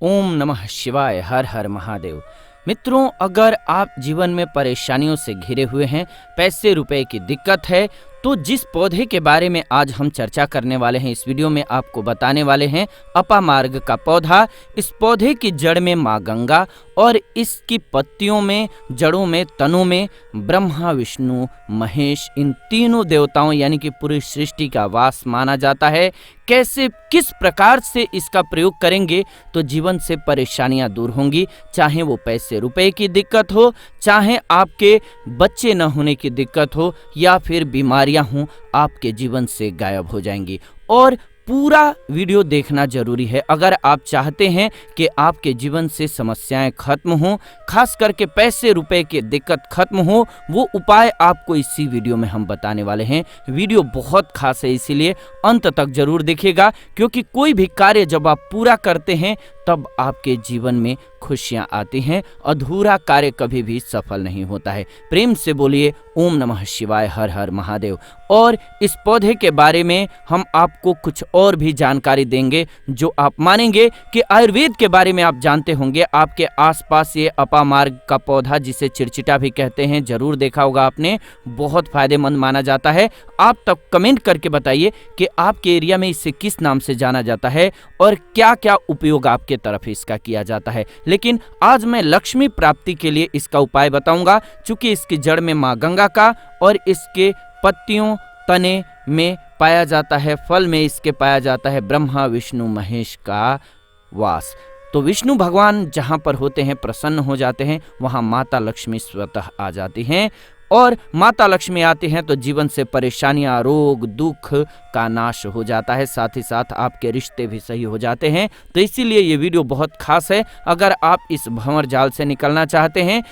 ओम नमः शिवाय। हर हर महादेव। मित्रों, अगर आप जीवन में परेशानियों से घिरे हुए हैं, पैसे रुपए की दिक्कत है, तो जिस पौधे के बारे में आज हम चर्चा करने वाले हैं, इस वीडियो में आपको बताने वाले हैं अपामार्ग का पौधा। इस पौधे की जड़ में माँ गंगा और इसकी पत्तियों में, जड़ों में, तनों में ब्रह्मा, विष्णु, महेश, इन तीनों देवताओं यानी कि पूरी सृष्टि का वास माना जाता है। कैसे, किस प्रकार से इसका प्रयोग करेंगे तो जीवन से परेशानियां दूर होंगी, चाहे वो पैसे रुपए की दिक्कत हो, चाहे आपके बच्चे न होने की दिक्कत हो, या फिर बीमारियां हों, आपके जीवन से गायब हो जाएंगी। और पूरा वीडियो देखना जरूरी है अगर आप चाहते हैं कि आपके जीवन से समस्याएं खत्म हों, खास करके पैसे रुपए की दिक्कत खत्म हो। वो उपाय आपको इसी वीडियो में हम बताने वाले हैं। वीडियो बहुत खास है, इसीलिए अंत तक जरूर देखिएगा, क्योंकि कोई भी कार्य जब आप पूरा करते हैं तब आपके जीवन में खुशियां आती हैं। अधूरा कार्य कभी भी सफल नहीं होता है। प्रेम से बोलिए ओम नमः शिवाय, हर हर महादेव। और इस पौधे के बारे में हम आपको कुछ और भी जानकारी देंगे जो आप मानेंगे कि आयुर्वेद के बारे में आप जानते होंगे। आपके आसपास ये अपामार्ग का पौधा, जिसे चिरचिटा भी कहते हैं, जरूर देखा होगा आपने। बहुत फायदेमंद माना जाता है। आप तब कमेंट करके बताइए कि आपके एरिया में इसे किस नाम से जाना जाता है और क्या क्या उपयोग आपके तरफ इसका किया जाता है। लेकिन आज मैं लक्ष्मी प्राप्ति के लिए इसका उपाय बताऊंगा, चूंकि इसकी जड़ में माँ गंगा का और इसके पत्तियों, तने में पाया जाता है, फल में इसके पाया जाता है ब्रह्मा, विष्णु, महेश का वास। तो विष्णु भगवान जहां पर होते हैं, प्रसन्न हो जाते हैं, वहां माता लक्ष्मी स्वतः आ जाती हैं। और माता लक्ष्मी आती हैं तो जीवन से परेशानियां, रोग, दुख का नाश हो जाता है। साथ ही साथ आपके रिश्ते भी सही हो जाते हैं। तो इसीलिए ये वीडियो बहुत खास है। अगर आप इस भंवर जाल से निकलना चाहते हैं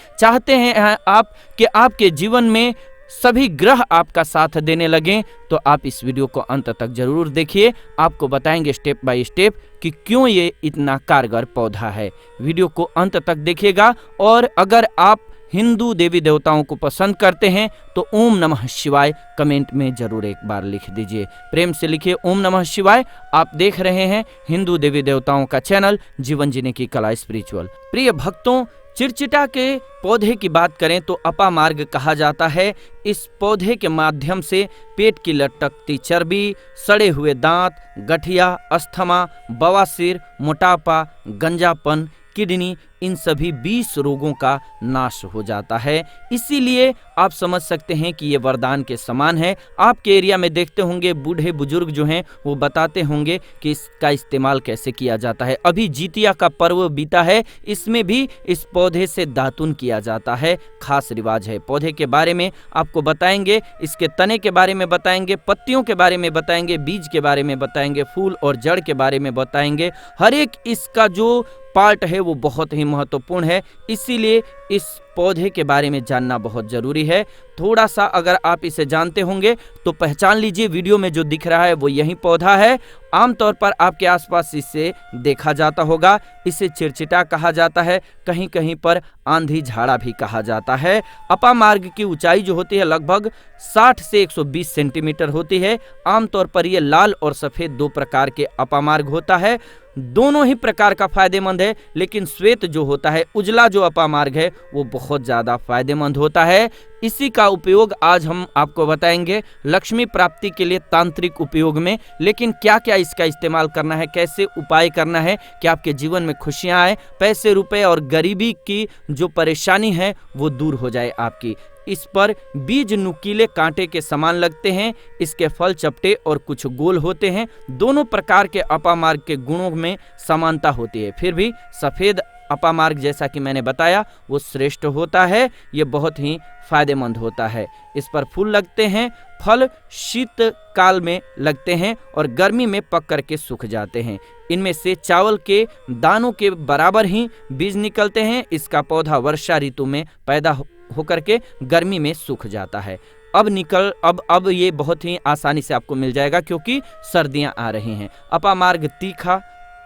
आप कि आपके जीवन में सभी ग्रह आपका साथ देने लगें, तो आप इस वीडियो को अंत तक जरूर देखिए। आपको बताएंगे स्टेप बाय स्टेप कि क्यों ये इतना कारगर पौधा है। वीडियो को अंत तक देखिएगा। और अगर आप हिंदू देवी देवताओं को पसंद करते हैं तो ओम नमः शिवाय कमेंट में जरूर एक बार लिख दीजिए। प्रेम से लिखिए ओम नमः शिवाय। आप देख रहे हैं हिंदू देवी देवताओं का चैनल जीवन जीने की कला स्पिरिचुअल। प्रिय भक्तों, चिरचिटा के पौधे की बात करें तो अपामार्ग कहा जाता है। इस पौधे के माध्यम से पेट की लटकती चर्बी, सड़े हुए दांत, गठिया, अस्थमा, बवासीर, मोटापा, गंजापन, किडनी, इन सभी 20 रोगों का नाश हो जाता है। इसीलिए आप समझ सकते हैं कि ये वरदान के समान है। आपके एरिया में देखते होंगे बूढ़े बुजुर्ग जो हैं वो बताते होंगे कि इसका इस्तेमाल कैसे किया जाता है। अभी जितिया का पर्व बीता है, इसमें भी इस पौधे से दातुन किया जाता है। खास रिवाज है। पौधे के बारे में आपको बताएंगे, इसके तने के बारे में बताएंगे, पत्तियों के बारे में बताएंगे, बीज के बारे में बताएंगे, फूल और जड़ के बारे में बताएंगे। हर एक इसका जो पार्ट है वो बहुत ही महत्वपूर्ण है। इसीलिए इस पौधे के बारे में जानना बहुत जरूरी है। थोड़ा सा अगर आप इसे जानते होंगे तो पहचान लीजिए, वीडियो में जो दिख रहा है वो यही पौधा है। आमतौर पर आपके आसपास इसे देखा जाता होगा। इसे चिरचिटा कहा जाता है, कहीं कहीं पर आंधी झाड़ा भी कहा जाता है। अपामार्ग की ऊंचाई जो होती है लगभग 60 से 120 सेंटीमीटर होती है। आमतौर पर यह लाल और सफेद दो प्रकार के अपामार्ग होता है। दोनों ही प्रकार का फायदेमंद है, लेकिन श्वेत जो होता है, उजला जो अपामार्ग है, वो बहुत ज्यादा फायदेमंद होता है। इसी का उपयोग आज हम आपको बताएंगे लक्ष्मी प्राप्ति के लिए तांत्रिक उपयोग में। लेकिन क्या क्या इसका इस्तेमाल करना है, कैसे उपाय करना है कि आपके जीवन में खुशियां आए, पैसे रुपए और गरीबी की जो परेशानी है वो दूर हो जाए आपकी। इस पर बीज नुकीले कांटे के समान लगते हैं। इसके फल चपटे और कुछ गोल होते हैं। दोनों प्रकार के अपामार्ग के गुणों में समानता होती है। फिर भी सफेद अपामार्ग, जैसा कि मैंने बताया, वो श्रेष्ठ होता है। ये बहुत ही फायदेमंद होता है। इस पर फूल लगते हैं। फल शीत काल में लगते हैं और गर्मी में पक करके सूख जाते हैं। इनमें से चावल के दानों के बराबर ही बीज निकलते हैं। इसका पौधा वर्षा ऋतु में पैदा होकर के गर्मी में सूख जाता है। अब ये बहुत ही आसानी से आपको मिल जाएगा, क्योंकि सर्दियां आ रही हैं। अपामार्ग तीखा,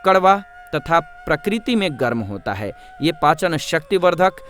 कड़वा तथा प्रकृति में गर्म होता है। ये पाचन शक्तिवर्धक,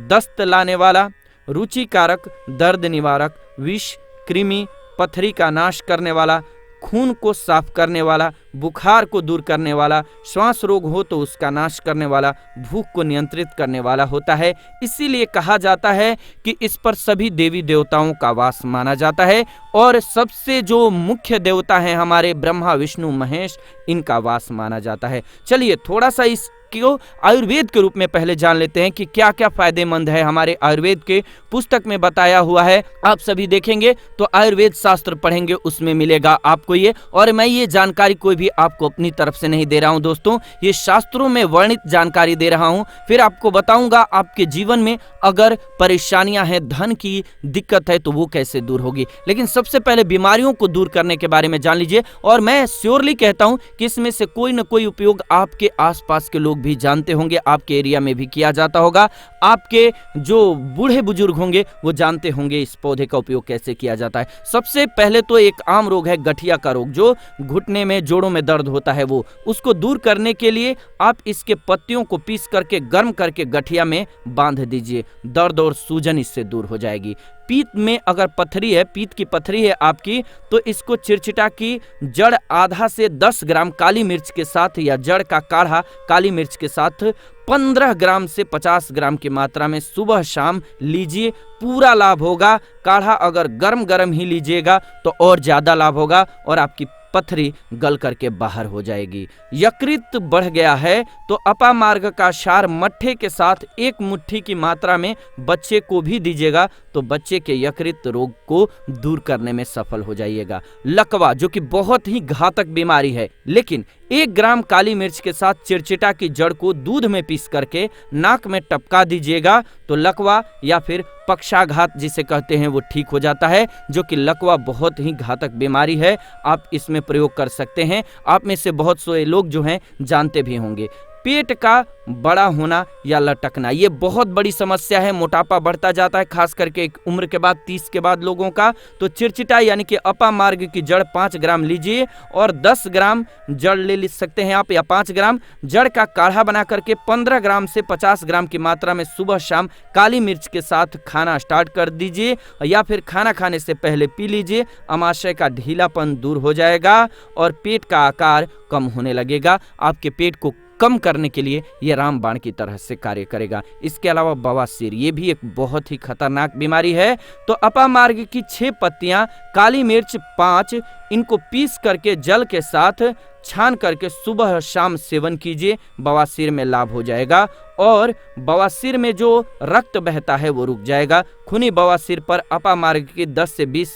दस्त लाने वाला, रुचिकारक, दर्द निवारक, विष, कृमि, पथरी का नाश करने वाला, खून को साफ करने वाला, बुखार को दूर करने वाला, श्वास रोग हो तो उसका नाश करने वाला, भूख को नियंत्रित करने वाला होता है। इसीलिए कहा जाता है कि इस पर सभी देवी देवताओं का वास माना जाता है और सबसे जो मुख्य देवता हैं हमारे ब्रह्मा विष्णु महेश, इनका वास माना जाता है। चलिए थोड़ा सा इस को आयुर्वेद के रूप में पहले जान लेते हैं कि क्या क्या फायदेमंद है। हमारे आयुर्वेद के पुस्तक में बताया हुआ है, आप सभी देखेंगे तो आयुर्वेद शास्त्र पढ़ेंगे उसमें मिलेगा आपको ये। और मैं ये जानकारी कोई भी आपको अपनी तरफ से नहीं दे रहा हूं दोस्तों, ये शास्त्रों में वर्णित जानकारी दे रहा हूं। फिर आपको बताऊंगा आपके जीवन में अगर परेशानियां हैं, धन की दिक्कत है तो वो कैसे दूर होगी। लेकिन सबसे पहले बीमारियों को दूर करने के बारे में जान लीजिए। और मैं श्योरली कहता हूं कि इसमें से कोई न कोई उपयोग आपके आसपास के लोग भी जानते होंगे, आपके एरिया में भी किया जाता होगा। आपके जो बूढ़े बुजुर्ग होंगे वो जानते होंगे इस पौधे का उपयोग कैसे किया जाता है। सबसे पहले तो एक आम रोग है गठिया का रोग, जो घुटने में जोड़ों में दर्द होता है, वो उसको दूर करने के लिए आप इसके पत्तियों को पीस करके गर्म करके गठिया में बांध दीजिए, दर्द और सूजन इससे दूर हो जाएगी। पीत में अगर पथरी है, पीत की पथरी है आपकी, तो इसको चिरचिटा की जड़ आधा से 10 ग्राम काली मिर्च के साथ या जड़ का काढ़ा काली मिर्च के साथ 15 ग्राम से 50 ग्राम की मात्रा में सुबह शाम लीजिए, पूरा लाभ होगा। काढ़ा अगर गर्म गर्म ही लीजिएगा तो और ज्यादा लाभ होगा और आपकी पथरी गल करके बाहर हो जाएगी। यकृत बढ़ गया है तो अपामार्ग का क्षार मट्ठे के साथ 1 मुट्ठी की मात्रा में बच्चे को भी दीजिएगा तो बच्चे के यकृत रोग को दूर करने में सफल हो जाइएगा। लकवा जो कि बहुत ही घातक बीमारी है, लेकिन 1 ग्राम काली मिर्च के साथ चिरचिटा की जड़ को दूध में पीस करके नाक में टपका दीजिएगा तो लकवा या फिर पक्षाघात जिसे कहते हैं वो ठीक हो जाता है, जो कि लकवा बहुत ही घातक बीमारी है। आप इसमें प्रयोग कर सकते हैं। आप में से बहुत से लोग जो हैं जानते भी होंगे। पेट का बड़ा होना या लटकना, ये बहुत बड़ी समस्या है। मोटापा बढ़ता जाता है, खास करके एक उम्र के बाद 30 के बाद लोगों का। तो चिरचिटा यानी कि अपामार्ग की जड़ 5 ग्राम लीजिए और 10 ग्राम जड़ ले सकते हैं आप, या 5 ग्राम जड़ का काढ़ा बना करके 15 ग्राम से 50 ग्राम की मात्रा में सुबह शाम काली मिर्च के साथ खाना स्टार्ट कर दीजिए या फिर खाना खाने से पहले पी लीजिए। अमाशय का ढीलापन दूर हो जाएगा और पेट का आकार कम होने लगेगा। आपके पेट को कम करने के लिए ये रामबाण की तरह से कार्य करेगा। इसके अलावा बवासीर, ये भी एक बहुत ही खतरनाक बीमारी है। तो अपामार्ग की 6 पत्तियां, काली मिर्च 5, इनको पीस करके जल के साथ छान करके सुबह शाम सेवन कीजिए, बवासीर में लाभ हो जाएगा और बवासीर में जो रक्त बहता है वो रुक जाएगा। खूनी बवासीर पर अपामार्ग की 10 से 20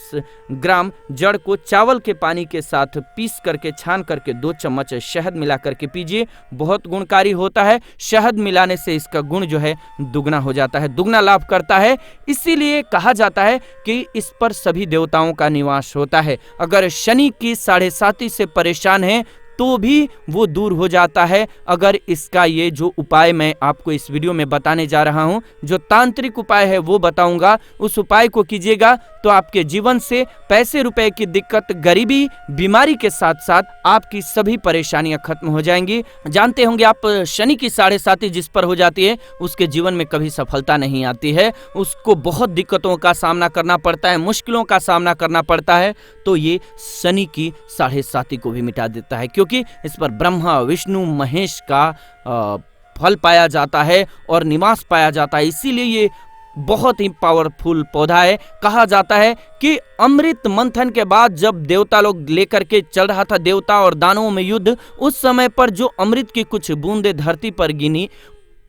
ग्राम जड़ को चावल के पानी के साथ पीस करके छान करके 2 चम्मच शहद मिला करके पीजिए, बहुत गुणकारी होता है। शहद मिलाने से इसका गुण जो है दुगना हो जाता है, दुगना लाभ करता है। इसीलिए कहा जाता है कि इस पर सभी देवताओं का निवास होता है। अगर शनि की 7.5 से परेशान है तो भी वो दूर हो जाता है। अगर इसका ये जो उपाय मैं आपको इस वीडियो में बताने जा रहा हूँ, जो तांत्रिक उपाय है वो बताऊंगा, उस उपाय को कीजिएगा तो आपके जीवन से पैसे रुपए की दिक्कत, गरीबी, बीमारी के साथ साथ आपकी सभी परेशानियां खत्म हो जाएंगी। जानते होंगे आप, शनि की 7.5 जिस पर हो जाती है उसके जीवन में कभी सफलता नहीं आती है, उसको बहुत दिक्कतों का सामना करना पड़ता है, मुश्किलों का सामना करना पड़ता है। तो ये शनि की 7.5 को भी मिटा देता है, क्योंकि इस पर ब्रह्मा विष्णु महेश का फल पाया जाता है और निवास पाया जाता है। इसीलिए ये बहुत ही पावरफुल पौधा है। कहा जाता है कि अमृत मंथन के बाद जब देवता लोग लेकर के चल रहा था, देवता और दानवों में युद्ध, उस समय पर जो अमृत की कुछ बूंदे धरती पर गिनी,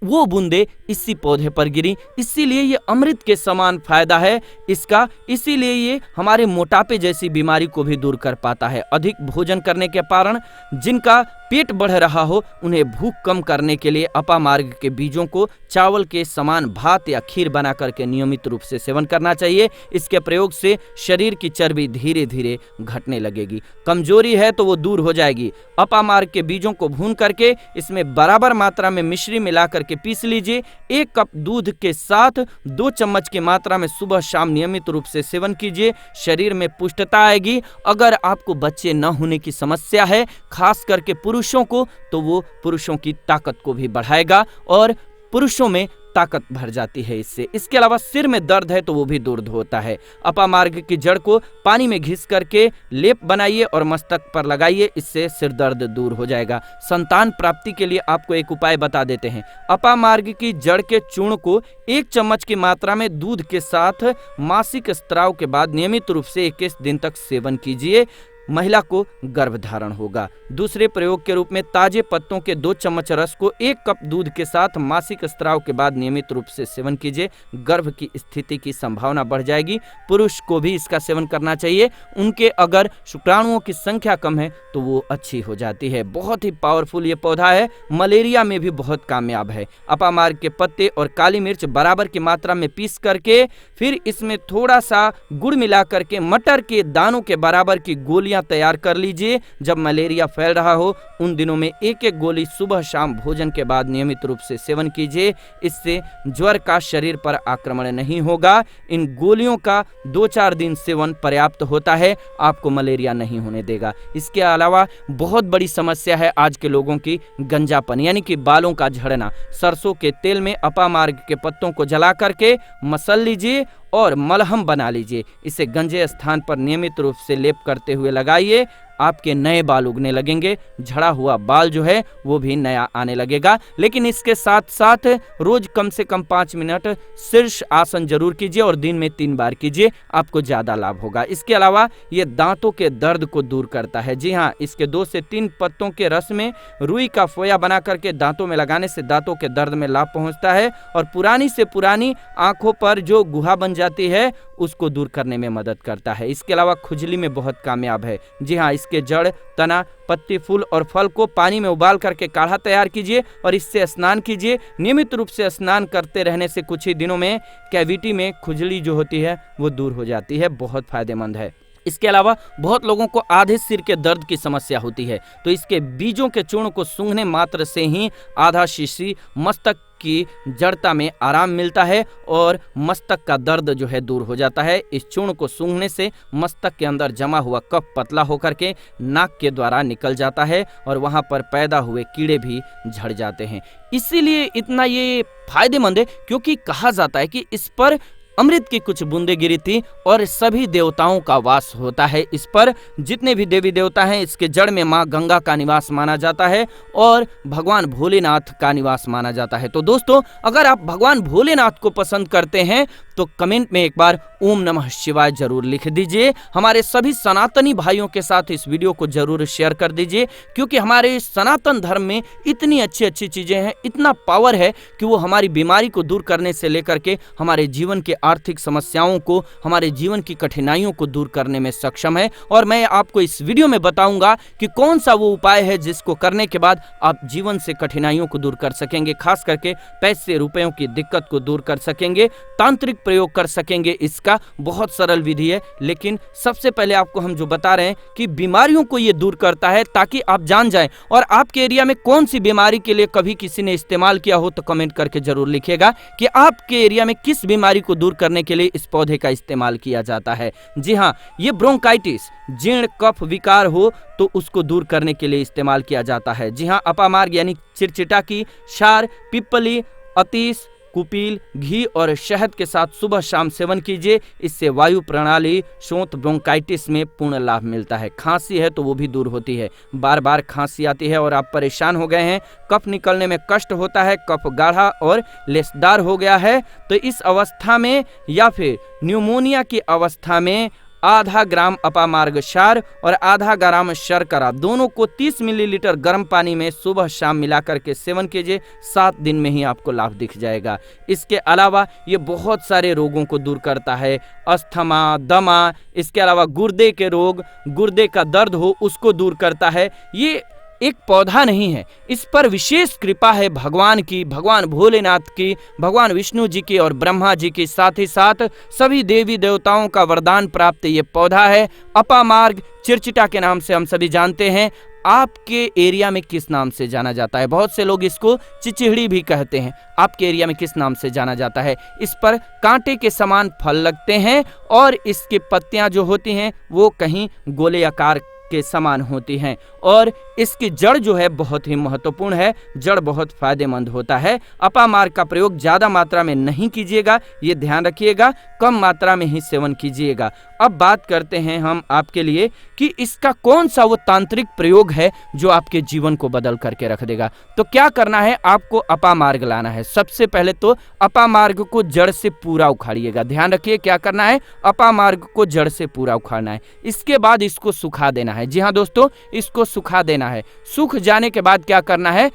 वो बूंदे इसी पौधे पर गिरी। इसीलिए ये अमृत के समान फायदा है इसका। इसीलिए ये हमारे मोटापे जैसी बीमारी को भी दूर कर पाता है। अधिक भोजन करने के कारण जिनका पेट बढ़ रहा हो, उन्हें भूख कम करने के लिए अपामार्ग के बीजों को चावल के समान भात या खीर बना करके नियमित रूप से सेवन करना चाहिए। इसके प्रयोग से शरीर की चर्बी धीरे धीरे घटने लगेगी, कमजोरी है तो वो दूर हो जाएगी। अपामार्ग के बीजों को भून करके इसमें बराबर मात्रा में मिश्री मिला करके पीस लीजिए। 1 कप दूध के साथ 2 चम्मच की मात्रा में सुबह शाम नियमित रूप से सेवन कीजिए। शरीर में पुष्टता आएगी। अगर आपको बच्चे न होने की समस्या है, खास करके पुरुषों को, तो वो पुरुषों की ताकत को भी बढ़ाएगा और पुरुषों में ताकत भर जाती है इससे। इसके अलावा सिर में दर्द है तो वो भी दूर होता है। अपामार्ग की जड़ को पानी में घिस करके लेप बनाइए और मस्तक पर लगाइए, इससे सिर दर्द दूर हो जाएगा। संतान प्राप्ति के लिए आपको एक उपाय बता देते हैं। अपामार्ग की जड़ के चूर्ण को 1 चम्मच की मात्रा में दूध के साथ मासिक स्त्राव के बाद नियमित रूप से 21 दिन तक सेवन कीजिए, महिला को गर्भधारण होगा। दूसरे प्रयोग के रूप में ताजे पत्तों के 2 चम्मच रस को 1 कप दूध के साथ मासिक स्त्राव के बाद नियमित रूप से सेवन कीजिए, गर्भ की स्थिति की संभावना बढ़ जाएगी। पुरुष को भी इसका सेवन करना चाहिए, उनके अगर शुक्राणुओं की संख्या कम है तो वो अच्छी हो जाती है। बहुत ही पावरफुल ये पौधा है, मलेरिया में भी बहुत कामयाब है। अपामार्ग के पत्ते और काली मिर्च बराबर की मात्रा में पीस करके फिर इसमें थोड़ा सा गुड़ मिला करके मटर के दानों के बराबर की गोलियां तैयार कर लीजिए। जब मलेरिया फैल रहा हो उन दिनों में 1-1 गोली सुबह शाम भोजन के बाद नियमित रूप से सेवन कीजिए, इससे ज्वर का शरीर पर आक्रमण नहीं होगा। इन गोलियों का 2-4 दिन सेवन पर्याप्त होता है, आपको मलेरिया नहीं होने देगा। इसके अलावा बहुत बड़ी समस्या है आज के लोगों की गंजापन यानी कि बालों का झड़ना। सरसों के तेल में अपामार्ग के पत्तों को जला करके मसल लीजिए और मलहम बना लीजिए, इसे गंजे स्थान पर नियमित रूप से लेप करते हुए लगाइए, आपके नए बाल उगने लगेंगे। झड़ा हुआ बाल जो है वो भी नया आने लगेगा। लेकिन इसके साथ साथ रोज कम से कम 5 मिनट शीर्ष आसन जरूर कीजिए और दिन में 3 बार कीजिए, आपको ज्यादा लाभ होगा। इसके अलावा ये दांतों के दर्द को दूर करता है। जी हाँ, इसके 2 से 3 पत्तों के रस में रुई का फोया बना करके दांतों में लगाने से दांतों के दर्द में लाभ पहुंचता है और पुरानी से पुरानी आंखों पर जो गुहा बन जाती है उसको दूर करने में मदद करता है। इसके अलावा खुजली में बहुत कामयाब है। जी हाँ, इसके जड़, तना, पत्ती, फूल और फल को पानी में उबाल करके काढ़ा तैयार कीजिए और इससे स्नान कीजिए। नियमित रूप से स्नान करते रहने से कुछ ही दिनों में कैविटी में खुजली जो होती है वो दूर हो जाती है, बहुत फायदेमंद है। इसके अलावा बहुत लोगों को आधे सिर के दर्द की समस्या होती है, तो इसके बीजों के चूर्ण को सूंघने मात्र से ही आधा शीशी मस्तक की जड़ता में आराम मिलता है और मस्तक का दर्द जो है दूर हो जाता है। इस चूर्ण को सूंघने से मस्तक के अंदर जमा हुआ कफ पतला होकर के नाक के द्वारा निकल जाता है और वहां पर पैदा हुए कीड़े भी झड़ जाते हैं। इसीलिए इतना ये फायदेमंद है क्योंकि कहा जाता है कि इस पर अमृत की कुछ बूंदें गिरी थी और सभी देवताओं का वास होता है। इस पर जितने भी देवी देवता हैं, इसके जड़ में माँ गंगा का निवास माना जाता है और भगवान भोलेनाथ का निवास माना जाता है। तो दोस्तों, अगर आप भगवान भोलेनाथ को पसंद करते हैं तो कमेंट में एक बार ओम नमः शिवाय जरूर लिख दीजिए। हमारे सभी सनातनी भाइयों के साथ इस वीडियो को जरूर शेयर कर दीजिए क्योंकि हमारे सनातन धर्म में इतनी अच्छी अच्छी चीजें हैं, इतना पावर है कि वो हमारी बीमारी को दूर करने से लेकर के हमारे जीवन के आर्थिक समस्याओं को, हमारे जीवन की कठिनाइयों को दूर करने में सक्षम है। और मैं आपको इस वीडियो में बताऊंगा कि कौन सा वो उपाय है जिसको करने के बाद आप जीवन से कठिनाइयों को दूर कर सकेंगे, खास करके पैसे रुपयों की दिक्कत को दूर कर सकेंगे, तांत्रिक प्रयोग कर सकेंगे। इसका बहुत सरल विधि है, लेकिन सबसे पहले आपको हम जो बता रहे हैं कि बीमारियों को ये दूर करता है, ताकि आप जान जाएं। और आपके एरिया में कौन सी बीमारी के लिए कभी किसी ने इस्तेमाल किया हो तो कमेंट करके जरूर लिखिएगा कि आपके एरिया में किस बीमारी को दूर करने के लिए इस पौधे का इस्तेमाल किया जाता है। जी हाँ, ये ब्रोंकाइटिस, जीर्ण कफ विकार हो तो उसको दूर करने के लिए इस्तेमाल किया जाता है। जी हाँ, अपामार्ग यानी चिरचिटा की क्षार, पिप्पली, अतीस, कुपील, घी और शहद के साथ सुबह शाम सेवन कीजिए। इससे वायु प्रणाली, शोथ, ब्रोंकाइटिस में पूर्ण लाभ मिलता है। खांसी है तो वो भी दूर होती है। बार बार खांसी आती है और आप परेशान हो गए हैं, कफ निकलने में कष्ट होता है, कफ गाढ़ा और लेसदार हो गया है, तो इस अवस्था में या फिर न्यूमोनिया की अवस्था में आधा ग्राम अपामार्ग क्षार और आधा ग्राम शर्करा दोनों को 30 मिलीलीटर गर्म पानी में सुबह शाम मिलाकर के सेवन कीजिए। 7 दिन में ही आपको लाभ दिख जाएगा। इसके अलावा ये बहुत सारे रोगों को दूर करता है, अस्थमा, दमा, इसके अलावा गुर्दे के रोग, गुर्दे का दर्द हो उसको दूर करता है। ये एक पौधा नहीं है, इस पर विशेष कृपा है भगवान की, भगवान भोलेनाथ की, भगवान विष्णु जी की और ब्रह्मा जी की, साथ ही साथ सभी देवी देवताओं का वरदान प्राप्त ये पौधा है। अपामार्ग चिरचिटा के नाम से हम सभी जानते हैं। आपके एरिया में किस नाम से जाना जाता है? बहुत से लोग इसको चिचिहड़ी भी कहते हैं। आपके एरिया में किस नाम से जाना जाता है? इस पर कांटे के समान फल लगते हैं और इसकी पत्तियां जो होती हैं वो कहीं गोले आकार के समान होती हैं और इसकी जड़ जो है बहुत ही महत्वपूर्ण है, जड़ बहुत फायदेमंद होता है। अपामार्ग का प्रयोग ज़्यादा मात्रा में नहीं कीजिएगा, ये ध्यान रखिएगा, कम मात्रा में ही सेवन कीजिएगा। अब बात करते हैं हम आपके लिए कि इसका कौन सा वो तांत्रिक प्रयोग है जो आपके जीवन को बदल करके रख देगा। तो क्या करना है, आपको अपामार्ग लाना है। सबसे पहले तो अपामार्ग को जड़ से पूरा उखाड़िएगा। ध्यान रखिए क्या करना है, अपामार्ग को जड़ से पूरा उखाड़ना है। इसके बाद इसको सुखा देना है। जी हाँ दोस्तों, इसको सुखा देना है। सूख जाने के बाद क्या करना है,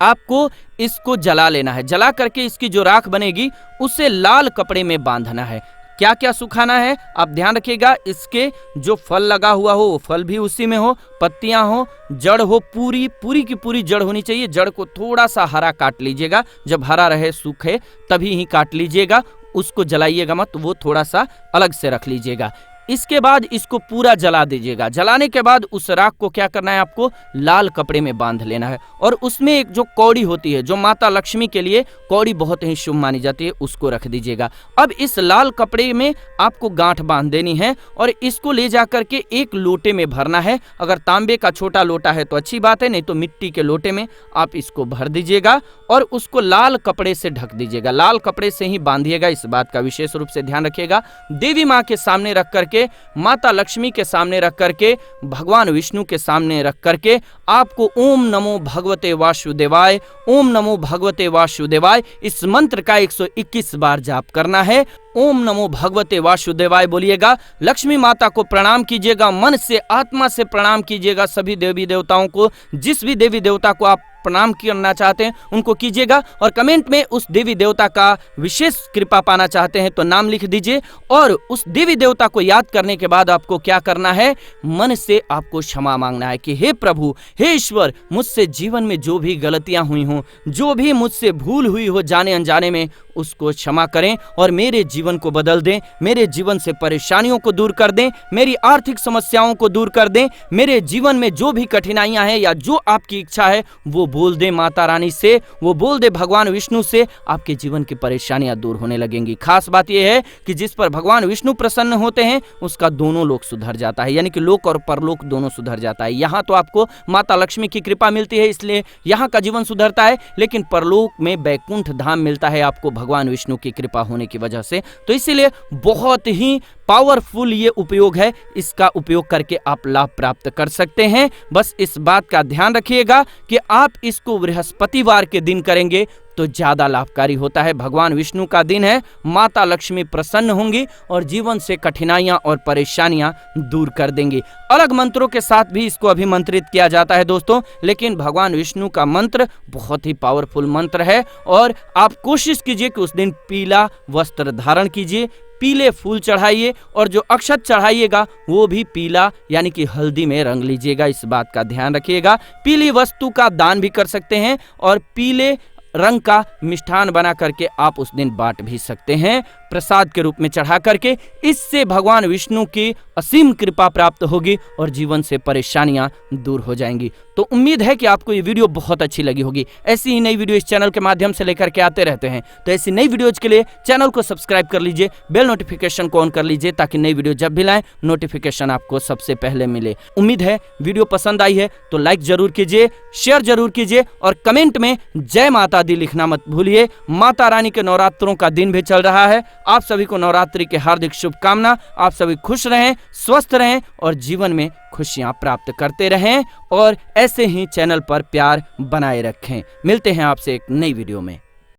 आपको इसको जला लेना है। जला करके इसकी जो राख बनेगी उसे लाल कपड़े में बांधना है। क्या क्या सुखाना है आप ध्यान रखिएगा, इसके जो फल लगा हुआ हो वो फल भी उसी में हो, पत्तियां हो, जड़ हो, पूरी की पूरी जड़ होनी चाहिए। जड़ को थोड़ा सा हरा काट लीजिएगा, जब हरा रहे सूखे तभी ही काट लीजिएगा, उसको जलाइएगा मत, वो थोड़ा सा अलग से रख लीजिएगा। इसके बाद इसको पूरा जला दीजिएगा। जलाने के बाद उस राख को क्या करना है, आपको लाल कपड़े में बांध लेना है और उसमें एक जो कौड़ी होती है, जो माता लक्ष्मी के लिए कौड़ी बहुत ही शुभ मानी जाती है, उसको रख दीजिएगा। अब इस लाल कपड़े में आपको गांठ बांध देनी है और इसको ले जा करके एक लोटे में भरना है। अगर तांबे का छोटा लोटा है तो अच्छी बात है, नहीं तो मिट्टी के लोटे में आप इसको भर दीजिएगा और उसको लाल कपड़े से ढक दीजिएगा। लाल कपड़े से ही बांधिएगा, इस बात का विशेष रूप से ध्यान रखिएगा। देवी माँ के सामने रख करके, माता लक्ष्मी के सामने रख करके, भगवान विष्णु के सामने रख करके आपको ओम नमो भगवते वासुदेवाय, ओम नमो भगवते वासुदेवाय इस मंत्र का 121 बार जाप करना है। ओम नमो भगवते वासुदेवाय बोलिएगा, लक्ष्मी माता को प्रणाम कीजिएगा, मन से आत्मा से प्रणाम कीजिएगा। सभी देवी देवताओं को, जिस भी देवी देवता को आप प्रणाम करना चाहते हैं उनको कीजिएगा और कमेंट में उस देवी देवता का विशेष कृपा पाना चाहते हैं तो नाम लिख दीजिए। और उस देवी देवता को याद करने के बाद आपको क्या करना है, मन से आपको क्षमा मांगना है कि हे प्रभु, हे ईश्वर, मुझसे जीवन में जो भी गलतियां हुई हों, जो भी मुझसे भूल हुई हो जाने अनजाने में, उसको क्षमा करें और मेरे जीवन को बदल दें, मेरे जीवन से परेशानियों को दूर कर दें, मेरी आर्थिक समस्याओं को दूर कर दें, मेरे जीवन में जो भी कठिनाइयां हैं या जो आपकी इच्छा है वो बोल दें माता रानी से, वो बोल दे भगवान विष्णु से, आपके जीवन की परेशानियां दूर होने लगेंगी। खास बात यह है कि जिस पर भगवान विष्णु प्रसन्न होते हैं उसका दोनों लोक सुधर जाता है, यानी कि लोक और परलोक दोनों सुधर जाता है। यहाँ तो आपको माता लक्ष्मी की कृपा मिलती है इसलिए यहाँ का जीवन सुधरता है, लेकिन परलोक में बैकुंठ धाम मिलता है आपको भगवान विष्णु की कृपा होने की वजह से। तो इसीलिए बहुत ही पावरफुल ये उपयोग है, इसका उपयोग करके आप लाभ प्राप्त कर सकते हैं। बस इस बात का ध्यान रखिएगा कि आप इसको बृहस्पतिवार के दिन करेंगे तो ज्यादा लाभकारी होता है। भगवान विष्णु का दिन है, माता लक्ष्मी प्रसन्न होंगी और जीवन से कठिनाइयां और परेशानियां दूर कर देंगी। अलग मंत्रों के साथ भी इसको अभिमंत्रित किया जाता है दोस्तों, लेकिन भगवान विष्णु का मंत्र बहुत ही पावरफुल मंत्र है और आप कोशिश कीजिए कि उस दिन पीला वस्त्र धारण कीजिए, पीले फूल चढ़ाइए और जो अक्षत चढ़ाइएगा वो भी पीला यानी कि हल्दी में रंग लीजिएगा। इस बात का ध्यान रखिएगा। पीली वस्तु का दान भी कर सकते हैं और पीले रंग का मिष्ठान बना करके आप उस दिन बांट भी सकते हैं प्रसाद के रूप में चढ़ा करके। इससे भगवान विष्णु की असीम कृपा प्राप्त होगी और जीवन से परेशानियां दूर हो जाएंगी। तो उम्मीद है कि आपको ये वीडियो बहुत अच्छी लगी होगी। ऐसी ही नई वीडियो इस चैनल के माध्यम से लेकर के आते रहते हैं, तो ऐसी नई वीडियोज के लिए चैनल को सब्सक्राइब कर लीजिए, बेल नोटिफिकेशन को ऑन कर लीजिए ताकि नई वीडियो जब भी लाएं नोटिफिकेशन आपको सबसे पहले मिले। उम्मीद है वीडियो पसंद आई है तो लाइक जरूर कीजिए, शेयर जरूर कीजिए और कमेंट में जय माता दी लिखना मत भूलिए। माता रानी के नवरात्रों का दिन भी चल रहा है। आप सभी को नवरात्रि के हार्दिक शुभकामना। आप सभी खुश रहें, स्वस्थ रहें और जीवन में खुशियां प्राप्त करते रहें और ऐसे ही चैनल पर प्यार बनाए रखें। मिलते हैं आपसे एक नई वीडियो में।